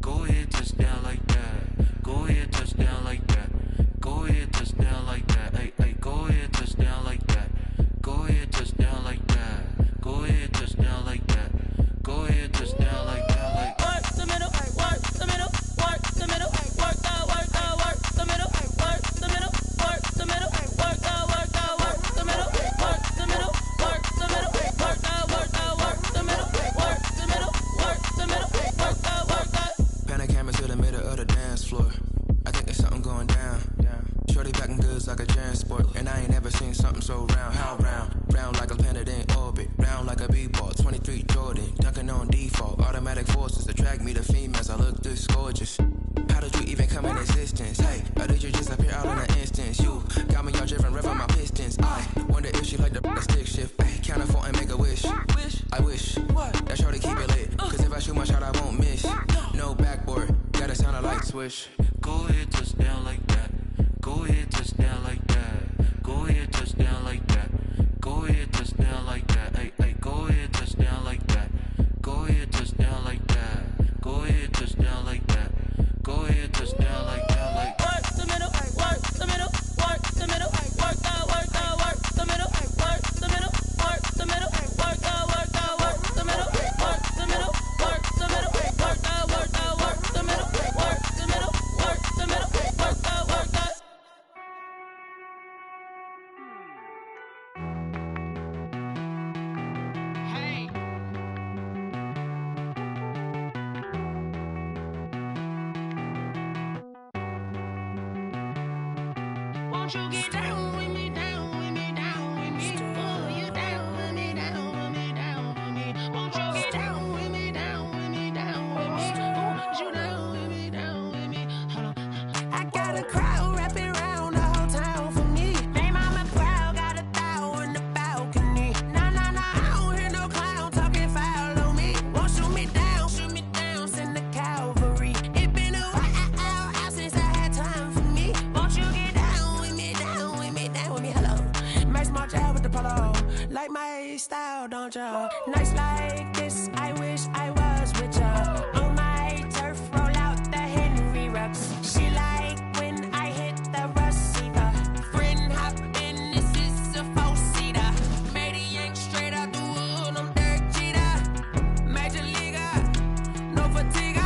Go ahead, touch down like that. Go ahead, touch down like that. Go ahead, touch down like that. Hey, hey, go ahead, touch down like that. Go ahead, touch down like that. Go ahead, touch down like that. Go ahead, touch down like Jordan, dunking on default. Automatic forces attract me to females. I look this gorgeous. How did you even come in existence? Hey, or did you just appear out in an instance? You got me all driven, revving my pistons. I wonder if she like the stick shift. Hey, count a 4 and make a wish. I wish that shorty keep it lit. Cause if I shoot my shot, I won't miss. No backboard, gotta sound a light switch. Go ahead, touch down like that. Go ahead, touch down like that. Go ahead, touch down like that. Go ahead, touch down like that. Hey, hey, go ahead, touch down like that. Go ahead, touch down like that. Go ahead, touch down like that. Go ahead, touch down like that. Like work the middle, work the middle, work the middle, work the middle, work the middle, work the middle, work the middle, work the middle, work the middle, work the middle, work the middle, work the middle, work the. Hey. Won't you get down with me, down with me, down with me? Oh, you down with me, down with me, down with me. Won't you get down with me, down with me, down with me? Oh, you down with me, down with me? Hold on. I got a crowd wrapping around the whole town for me. Name on my crowd, got a thou in the balcony. Nah, nah, nah, I don't hear no clown talking foul on me. Won't shoot me down, send the cavalry. It been a while since I had time for me. Won't you get down with me, down with me, down with me? Hello. Max March out with the polo. Like my style, don't ya? Nights like this, I wish I was with ya. On my turf, roll out the Henry Rux. She like when I hit the receiver. Friend hop in, this is a 4-seater. Made a yank straight out the wood, I'm Derek Jeter. Major leaguer, no fatigue.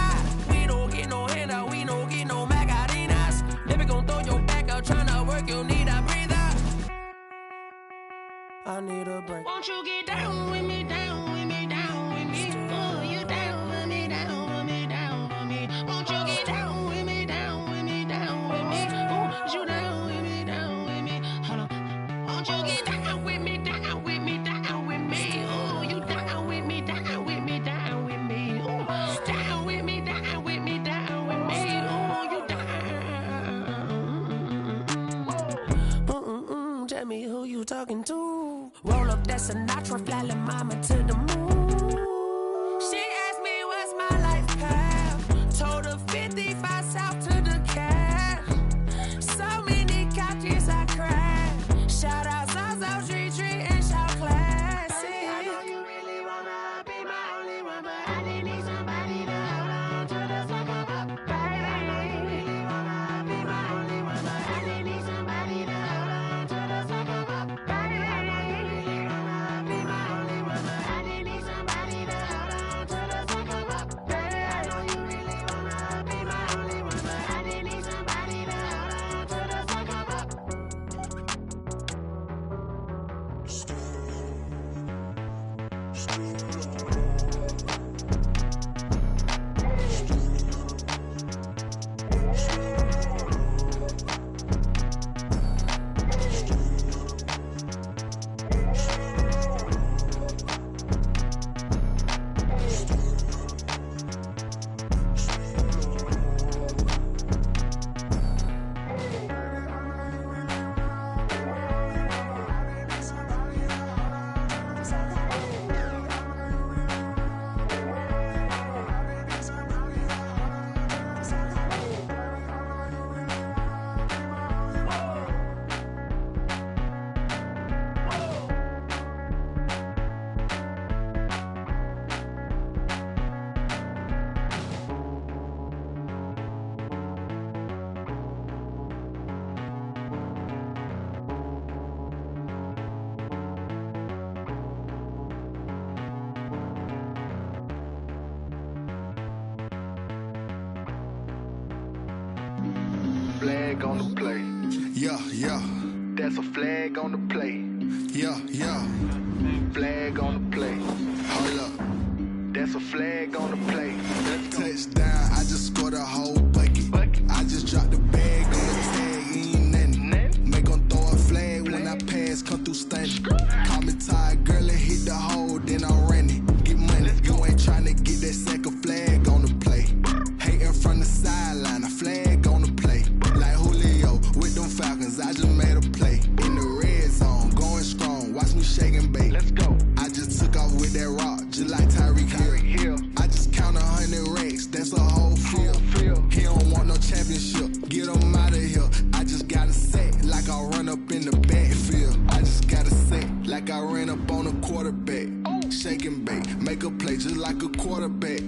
We don't get no handout, we don't get no Macarinas. Never gon' throw your back out, tryna work, you need a breather. I need a break. Won't you get down with me, down with me, down with me? Oh, you down with me, down with me, down with me? Won't you get down with me, down with me, down with me? Oh, you down with me, down with me? Hold on. Won't you get down with me, down with me, down with me? Oh, you down with me, down with me, down with me? Oh, down with me, down with me, down with me? Oh, you down. Tell me who you talking to. Roll up that Sinatra, fly la mama to the moon. She asked me what's my life path. Told her 55 south to the cab. So many couches I cried. Shout out South Street and shout classy. I know you really wanna be my only one, but I didn't need somebody to hold on to the second up. Baby, I know you really wanna be my only one, but I didn't need somebody to hold on to the second up. Baby, I know you really wanna be my only one, but I didn't need somebody to hold on to the second up. Baby, I know you really wanna be my only one, but I didn't need somebody to hold on to the second up. Flag on the play. Yeah, yeah. That's a flag on the play. Yeah, yeah. Flag on the play. Hold up. That's a flag on the play. Touchdown, I just scored a whole bucket. I just dropped the bag on the tag, ain't nothing. Make 'em throw a flag when I pass, come through stunning. Call me tired, girl, and hit the hole, then I run it. Get money. that rock, just like Tyreek Hill. I just count 100 racks, that's a whole field. He don't want no championship, get him out of here. I just gotta say, like I run up in the backfield. I just gotta say, like I ran up on a quarterback. Shake and bake, make a play just like a quarterback.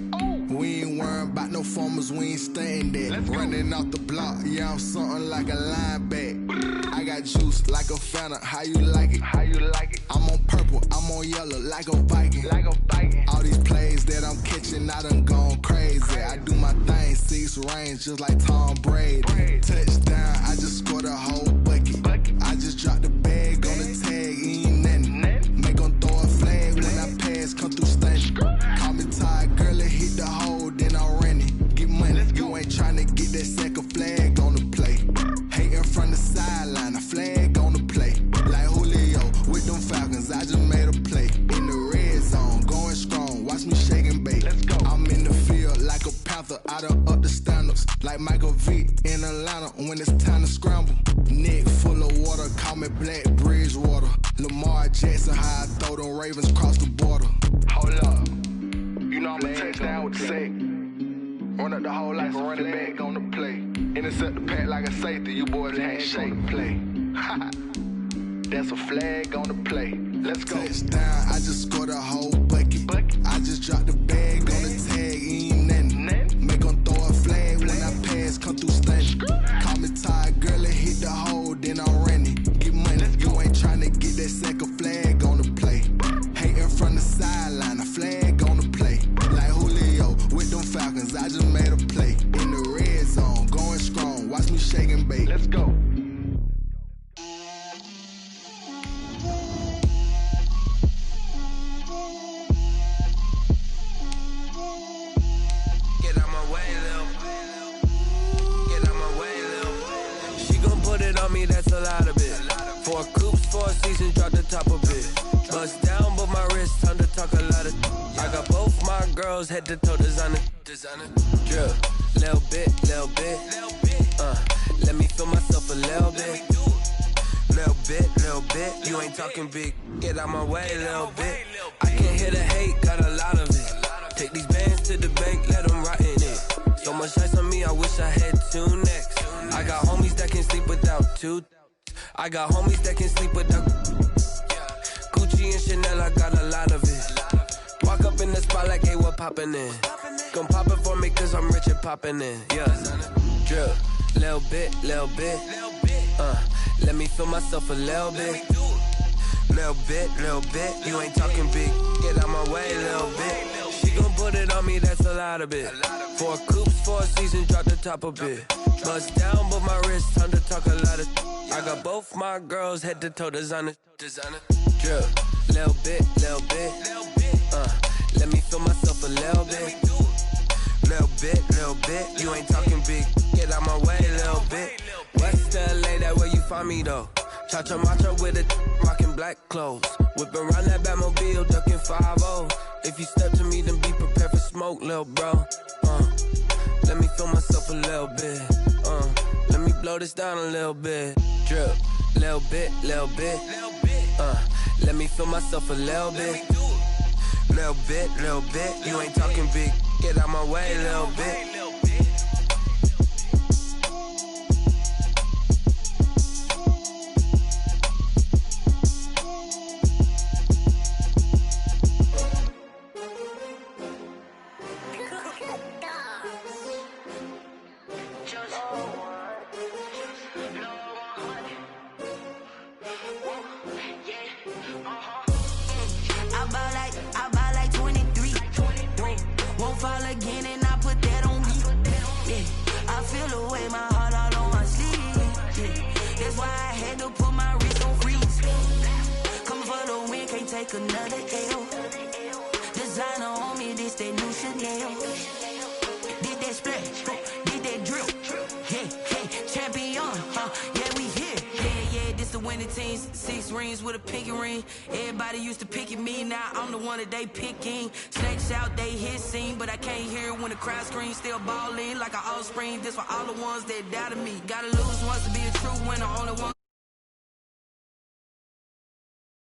We ain't worrying about no formers, we ain't staying there. Running off the block, yeah, I'm something like a linebacker. I got juice like a Fanta, how you like it? How you like it? I'm on purple, I'm on yellow, like a Viking. Like a Viking. All these plays that I'm catching, I done gone crazy. I do my thing, 6 range, just like Tom Brady. Touchdown, I just scored a whole bucket. I just dropped the bag on the tag, ain't nothing. Make them throw a flag when I pass, come through stunning. Call me tired, girl, it hit the hole, then I ran it. Get money, you ain't tryna get that second flag on the play. Hating from the sideline, a flag on the play. Like Julio with them Falcons, I just made a play. In the red zone, going strong, watch me shake and bake. I'm in the field like a Panther, I done up the standards. Like Michael Vick in Atlanta when it's time to scramble. Neck full of water, call me Black Bridgewater. Lamar Jackson, how I throw them Ravens cross the border. Hold up, you know I'm a touchdown with the sack. Run up the whole like a running back on the play. Intercept the pack like a safety, you boys ain't shake play. That's a flag on the play. Let's go. Touchdown, I just scored a whole bucket. I just dropped the bag on the tag, ain't nothing. Make them throw a flag when I pass, come through stunning. Call me tired, girl, it hit the hole, then I ran it. Get money, you ain't tryna get that second flag on the play. Hating from the sideline, a flag on the play. Like Julio with them Falcons, I just made a play. In the red zone, going strong, watch me shake and bake. Let's go. That's a lot of it. 4 coops, 4 seasons, drop the top of it. Bust down, but my wrist, time to talk a lot of. I got both my girls head to toe designer. Drill, little bit. Let me feel myself a little bit. Little bit. You ain't talking big. Get out my way, little bit. I can't hear the hate, got a lot of it. Take these bands to the bank, let them rot in it. So much ice on me, I wish I had 2 necks. I got homies that can sleep without 2. I got homies that can sleep without Gucci and Chanel, I got a lot of it. Walk up in the spot like, hey, what poppin' in? Gon' pop it for me cause I'm rich and poppin' in. Yeah, drill, little bit. Let me feel myself a little bit. Little bit. You ain't talking big. Get out my way, little bit. She gon' put it on me, that's a lot of it. 4 coops, 4 seasons, drop the top a bit. Bust down, but my wrist, time to talk a lot of. I got both my girls head to toe designer. Drill, little bit. Let me feel myself a little bit. Little bit. You ain't talking big. Get out my way, little bit. West LA, that where you find me though. Cha-cha macha with a rockin' black clothes. Whippin' around that Batmobile, duckin' 5-0. If you step to me, then be prepared for smoke, lil' bro. Let me feel myself a little bit. Let me blow this down a little bit. Drip, little bit. Let me feel myself a little bit. Little bit. You ain't talking big. Get out my way, little bit. Another L. Designer on me, this that new Chanel. Did that splash, did that drip. Yeah, champion, yeah, we here. Yeah, this the winning team. 6 rings with a pinky ring. Everybody used to pick at me, now I'm the one that they picking. Snakes out, they hit scene, but I can't hear it when the crowd screams. Still ballin' like an offspring. This for all the ones that doubted me. Gotta lose once to be a true winner. Only